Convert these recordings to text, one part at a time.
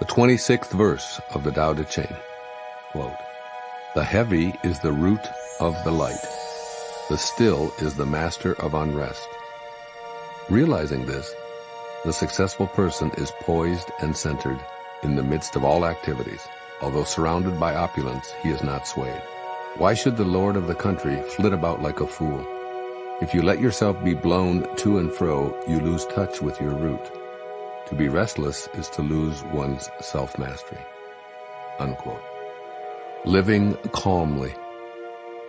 The 26th verse of the Tao Te Ching. Quote, "The heavy is the root of the light. The still is the master of unrest." Realizing this, the successful person is poised and centered in the midst of all activities. Although surrounded by opulence, he is not swayed. Why should the lord of the country flit about like a fool? If you let yourself be blown to and fro, you lose touch with your root. To be restless is to lose one's self-mastery. Unquote. Living calmly.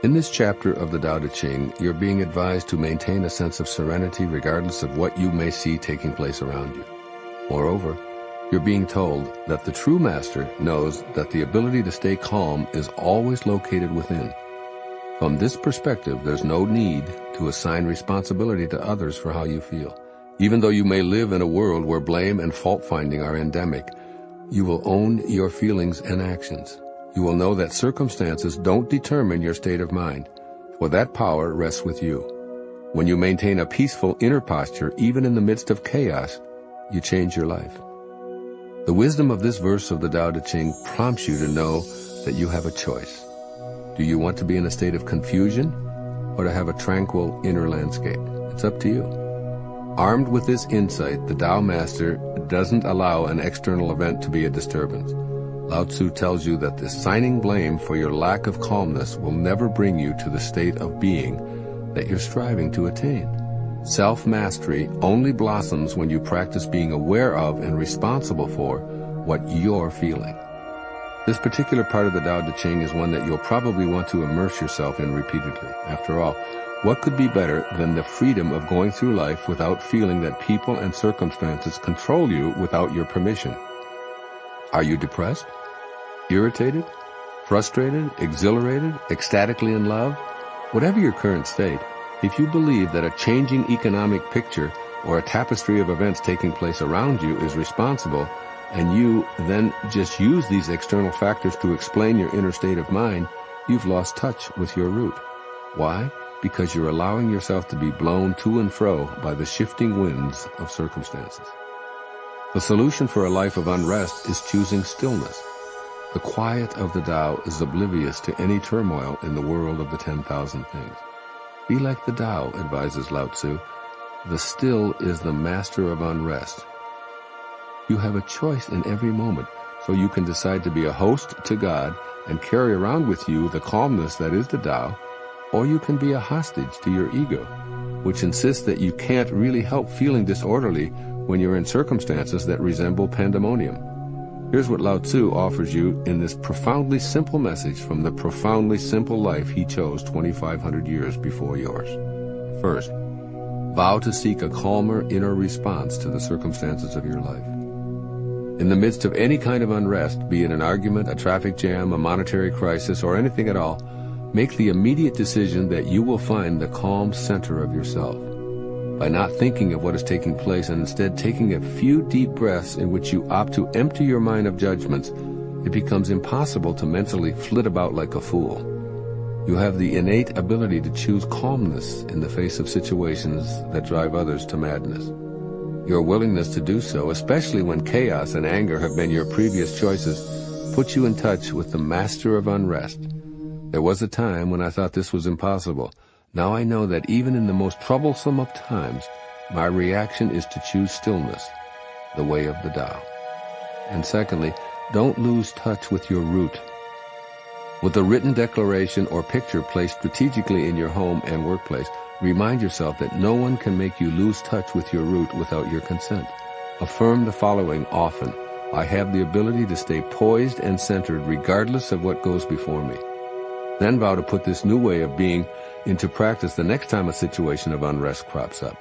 In this chapter of the Tao Te Ching, you're being advised to maintain a sense of serenity regardless of what you may see taking place around you. Moreover, you're being told that the true master knows that the ability to stay calm is always located within. From this perspective, there's no need to assign responsibility to others for how you feel. Even though you may live in a world where blame and fault-finding are endemic, you will own your feelings and actions. You will know that circumstances don't determine your state of mind, for that power rests with you. When you maintain a peaceful inner posture, even in the midst of chaos, you change your life. The wisdom of this verse of the Tao Te Ching prompts you to know that you have a choice. Do you want to be in a state of confusion or to have a tranquil inner landscape? It's up to you. Armed with this insight, the Tao Master doesn't allow an external event to be a disturbance. Lao Tzu tells you that assigning blame for your lack of calmness will never bring you to the state of being that you're striving to attain. Self-mastery only blossoms when you practice being aware of and responsible for what you're feeling. This particular part of the Tao Te Ching is one that you'll probably want to immerse yourself in repeatedly. After all, what could be better than the freedom of going through life without feeling that people and circumstances control you without your permission? Are you depressed? Irritated? Frustrated? Exhilarated? Ecstatically in love? Whatever your current state, if you believe that a changing economic picture or a tapestry of events taking place around you is responsible, and you then just use these external factors to explain your inner state of mind, you've lost touch with your root. Why? Because you're allowing yourself to be blown to and fro by the shifting winds of circumstances. The solution for a life of unrest is choosing stillness. The quiet of the Tao is oblivious to any turmoil in the world of the 10,000 things. Be like the Tao, advises Lao Tzu. The still is the master of unrest. You have a choice in every moment, so you can decide to be a host to God and carry around with you the calmness that is the Tao, or you can be a hostage to your ego, which insists that you can't really help feeling disorderly when you're in circumstances that resemble pandemonium. Here's what Lao Tzu offers you in this profoundly simple message from the profoundly simple life he chose 2,500 years before yours. First, vow to seek a calmer inner response to the circumstances of your life. In the midst of any kind of unrest, be it an argument, a traffic jam, a monetary crisis, or anything at all, make the immediate decision that you will find the calm center of yourself. By not thinking of what is taking place and instead taking a few deep breaths in which you opt to empty your mind of judgments, it becomes impossible to mentally flit about like a fool. You have the innate ability to choose calmness in the face of situations that drive others to madness. Your willingness to do so, especially when chaos and anger have been your previous choices, puts you in touch with the master of unrest. There was a time when I thought this was impossible. Now I know that even in the most troublesome of times, my reaction is to choose stillness, the way of the Tao. And secondly, don't lose touch with your root. With a written declaration or picture placed strategically in your home and workplace, remind yourself that no one can make you lose touch with your root without your consent. Affirm the following often: I have the ability to stay poised and centered regardless of what goes before me. Then vow to put this new way of being into practice the next time a situation of unrest crops up.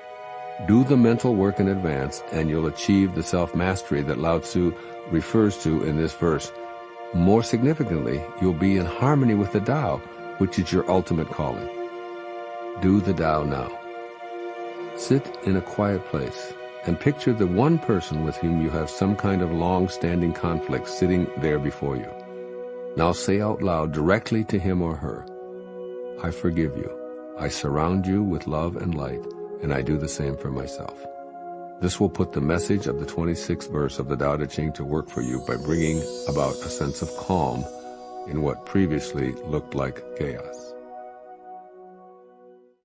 Do the mental work in advance, and you'll achieve the self-mastery that Lao Tzu refers to in this verse. More significantly, you'll be in harmony with the Tao, which is your ultimate calling. Do the Tao now. Sit in a quiet place and picture the one person with whom you have some kind of long-standing conflict sitting there before you. Now say out loud directly to him or her, I forgive you. I surround you with love and light, and I do the same for myself. This will put the message of the 26th verse of the Tao Te Ching to work for you by bringing about a sense of calm in what previously looked like chaos.